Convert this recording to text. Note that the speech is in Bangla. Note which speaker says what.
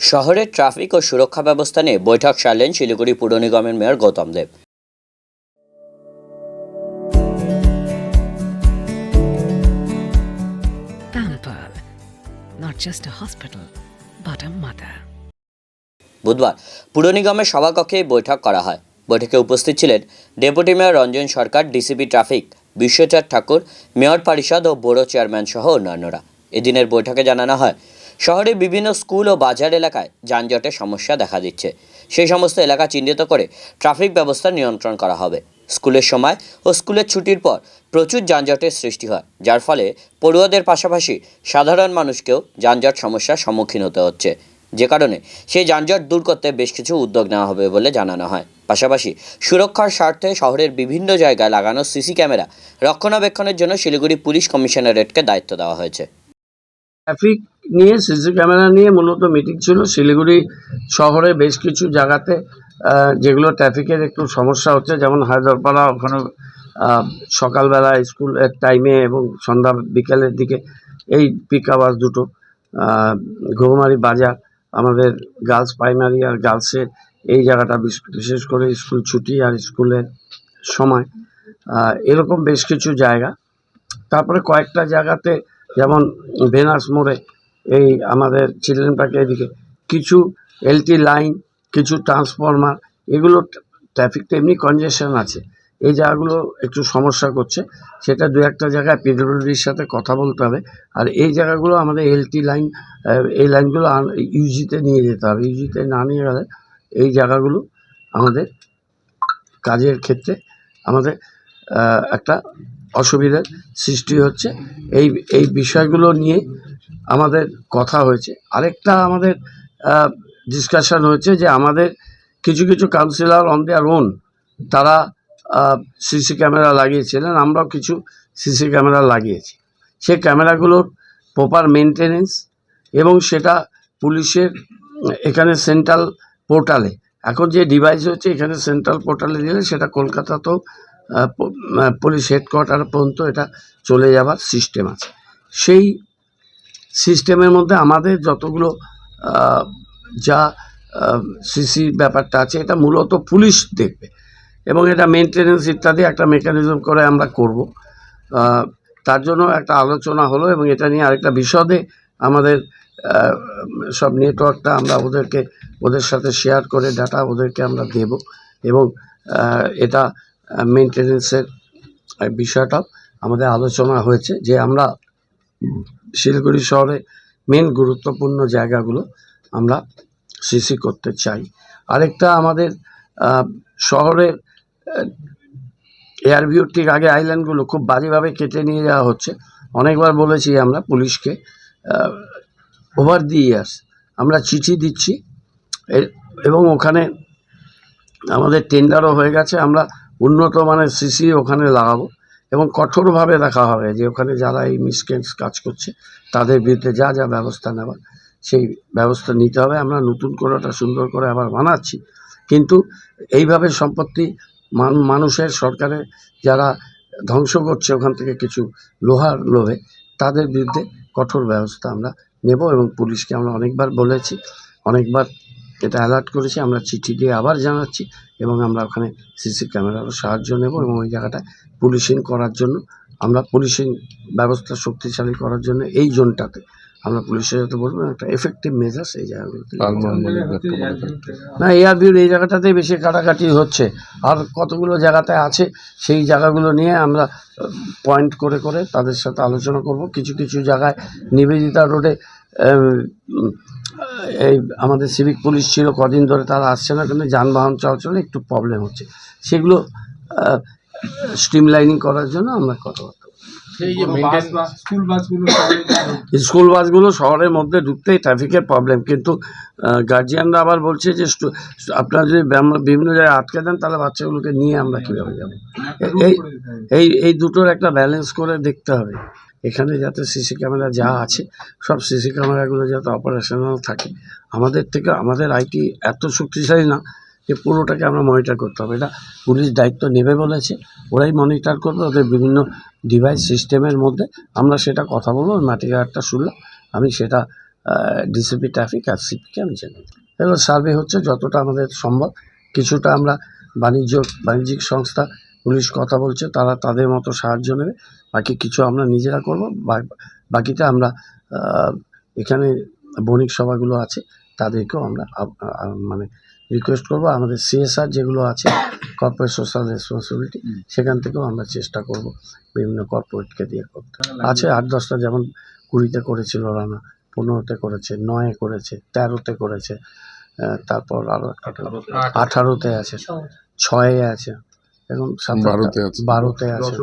Speaker 1: শহরের ট্রাফিক ও সুরক্ষা ব্যবস্থা নিয়ে বৈঠক সারলেন শিলিগুড়ি পুর নিগমের mayor Gautam Deb.
Speaker 2: Pamper, not just a hospital, but a mother.
Speaker 1: বুধবার পুর নিগমের সভাকক্ষে এই বৈঠক করা হয়। বৈঠকে উপস্থিত ছিলেন ডেপুটি মেয়র রঞ্জন সরকার, ডিসিপি ট্রাফিক বিশ্বচাঁদ ঠাকুর, মেয়র পরিষদ ও বোর্ড চেয়ারম্যান সহ অন্যান্যরা। এদিনের বৈঠকে জানানো হয়, শহরের বিভিন্ন স্কুল ও বাজার এলাকায় যানজটের সমস্যা দেখা দিচ্ছে। সেই সমস্ত এলাকা চিহ্নিত করে ট্রাফিক ব্যবস্থা নিয়ন্ত্রণ করা হবে। স্কুলের সময় ও স্কুলের ছুটির পর প্রচুর যানজটের সৃষ্টি হয়, যার ফলে পড়ুয়াদের পাশাপাশি সাধারণ মানুষকেও যানজট সমস্যার সম্মুখীন হতে হচ্ছে, যে কারণে সেই যানজট দূর করতে বেশ কিছু উদ্যোগ নেওয়া হবে বলে জানানো হয়। পাশাপাশি সুরক্ষার স্বার্থে শহরের বিভিন্ন জায়গায় লাগানো সিসি ক্যামেরা রক্ষণাবেক্ষণের জন্য শিলিগুড়ি পুলিশ কমিশনারেটকে দায়িত্ব দেওয়া হয়েছে।
Speaker 3: ট্রাফিক নিয়ে সিসি ক্যামেরা নিয়ে মূলত মিটিং ছিল। শিলিগুড়ি শহরে বেশ কিছু জায়গাতে যেগুলো ট্রাফিকের একটু সমস্যা হচ্ছে, যেমন হায়দরপাড়া, ওখানে সকালবেলা স্কুলের টাইমে এবং সন্ধ্যা বিকেলের দিকে এই পিক আওয়ার্স দুটো, ঘুঘুমারি বাজার, আমাদের গার্লস প্রাইমারি আর গার্লসের এই জায়গাটা বিশেষ করে স্কুল ছুটি আর স্কুলের সময়, এরকম বেশ কিছু জায়গা। তারপরে কয়েকটা জায়গাতে যেমন ভেনাস মোড়ে, এই আমাদের চিলড্রেন পার্কের এদিকে কিছু এলটি লাইন, কিছু ট্রান্সফরমার, এগুলো ট্রাফিকটা এমনি কনজেশন আছে, এই জায়গাগুলো একটু সমস্যা করছে। সেটা দু একটা জায়গায় পিডব্লিউডির সাথে কথা বলতে হবে। আর এই জায়গাগুলো আমাদের এলটি লাইন, এই লাইনগুলো ইউজিতে নিয়ে যেতে হবে। ইউজিতে না নিয়ে গেলে এই জায়গাগুলো আমাদের কাজের ক্ষেত্রে আমাদের একটা অসুবিধার সৃষ্টি হচ্ছে। এই বিষয়গুলো নিয়ে আমাদের কথা হয়েছে। আরেকটা আমাদের ডিসকাশন হয়েছে যে আমাদের কিছু কিছু কাউন্সিলর অন দেয়ার ওন তারা সিসি ক্যামেরা লাগিয়েছিলেন, আমরাও কিছু সিসি ক্যামেরা লাগিয়েছি। সেই ক্যামেরাগুলোর প্রপার মেনটেনেন্স এবং সেটা পুলিশের এখানে সেন্ট্রাল পোর্টালে, এখন যে ডিভাইস হচ্ছে এখানে সেন্ট্রাল পোর্টালে দিলে সেটা কলকাতাতেও পুলিশ হেডকোয়ার্টার পর্যন্ত এটা চলে যাবার সিস্টেম আছে। সেই সিস্টেমের মধ্যে আমাদের যতগুলো যা সিসি ব্যাপারটা আছে এটা মূলত পুলিশ দেখবে এবং এটা মেনটেনেন্স ইত্যাদি একটা মেকানিজম করে আমরা করব। তার জন্য একটা আলোচনা হলো এবং এটা নিয়ে আরেকটা বিশদে আমাদের সব নেটওয়ার্কটা আমরা ওদের সাথে শেয়ার করে ডাটা ওদেরকে আমরা দেব এবং এটা মেনটেনেন্সের বিষয়টাও আমাদের আলোচনা হয়েছে যে আমরা শিলিগুড়ি শহরে মেন গুরুত্বপূর্ণ জায়গাগুলো আমরা সিসি করতে চাই। আরেকটা আমাদের শহরের এয়ারভিউ ঠিক আগে আইল্যান্ডগুলো খুব বাজেভাবে কেটে নিয়ে যাওয়া হচ্ছে। অনেকবার বলেছি আমরা পুলিশকে, ওভার দি ইয়ার্স আমরা চিঠি দিচ্ছি এবং ওখানে আমাদের টেন্ডারও হয়ে গেছে। আমরা উন্নত মানের সিসি ওখানে লাগাবো এবং কঠোরভাবে দেখা হবে যে ওখানে যারা এই মিসক্রেন্টস কাজ করছে তাদের বিরুদ্ধে যা যা ব্যবস্থা নেওয়ার সেই ব্যবস্থা নিতে হবে। আমরা নতুন করে ওটা সুন্দর করে আবার বানাচ্ছি, কিন্তু এইভাবে সম্পত্তি মানুষের, সরকারের যারা ধ্বংস করছে ওখান থেকে কিছু লোহার লোভে, তাদের বিরুদ্ধে কঠোর ব্যবস্থা আমরা নেব এবং পুলিশকে আমরা অনেকবার বলেছি, অনেকবার এটা অ্যালার্ট করেছি, আমরা চিঠি দিয়ে আবার জানাচ্ছি এবং আমরা ওখানে সিসি ক্যামেরারও সাহায্য নেব এবং ওই জায়গাটায় পুলিশিং করার জন্য, আমরা পুলিশিং ব্যবস্থা শক্তিশালী করার জন্য এই জোনটাতে আমরা পুলিশের সাথে বলবো একটা এফেক্টিভ মেজার্স এই জায়গাগুলোতে। না, এয়ারভিউর এই জায়গাটাতেই বেশি কাটাকাটি হচ্ছে, আর কতগুলো জায়গাতে আছে সেই জায়গাগুলো নিয়ে আমরা পয়েন্ট করে করে তাদের সাথে আলোচনা করব। কিছু কিছু জায়গায় নিবেদিতা রোডে এই আমাদের সিভিক পুলিশ ছিল কদিন ধরে, তারা আসছে না, কিন্তু যানবাহন চলাচলে একটু প্রবলেম হচ্ছে, সেগুলো স্ট্রিমলাইনিং করার জন্য আমরা কথাবার্তা। স্কুল বাসগুলো শহরের মধ্যে ঢুকতেই ট্রাফিকের প্রবলেম, কিন্তু গার্জিয়ানরা আবার বলছে যে আপনারা যদি বিভিন্ন জায়গায় আটকে দেন তাহলে বাচ্চাগুলোকে নিয়ে আমরা কীভাবে যাবো। এই দুটোর একটা ব্যালেন্স করে দেখতে হবে। এখানে যাতে সিসি ক্যামেরা যা আছে সব সিসি ক্যামেরাগুলো যাতে অপারেশনাল থাকে। আমাদের আইটি এত শক্তিশালী না যে পুরোটাকে আমরা মনিটর করতে হবে, এটা পুলিশ দায়িত্ব নেবে বলেছে, ওরাই মনিটর করবে ওদের বিভিন্ন ডিভাইস সিস্টেমের মধ্যে। আমরা সেটা কথা বলবো, মাটিঘাটটা শুনলাম, আমি সেটা ডিসিপি ট্রাফিক আর সিপিকে আমি জানাই। এবার সার্ভে হচ্ছে যতটা আমাদের সম্ভব, কিছুটা আমরা বাণিজ্যিক সংস্থা পুলিশ কথা বলছে, তারা তাদের মতো সাহায্য নেবে, বাকি কিছু আমরা নিজেরা করব। বাকিটা আমরা এখানে বণিক সভাগুলো আছে তাদেরকেও আমরা মানে রিকোয়েস্ট করব, আমাদের সিএসআর যেগুলো আছে কর্পোরেট সোশ্যাল রেসপন্সিবিলিটি, সেখান থেকেও আমরা চেষ্টা করব বিভিন্ন কর্পোরেটকে দিয়ে করতে। আছে 8-10টা, যেমন 20-তে করেছিল রানা, 15-তে করেছে, 9-এ করেছে, 13-তে করেছে, তারপর আরও 18-তে আছে, 6-এ আছে, এখন
Speaker 4: 12-তে আছে।
Speaker 3: 12-তে আছে,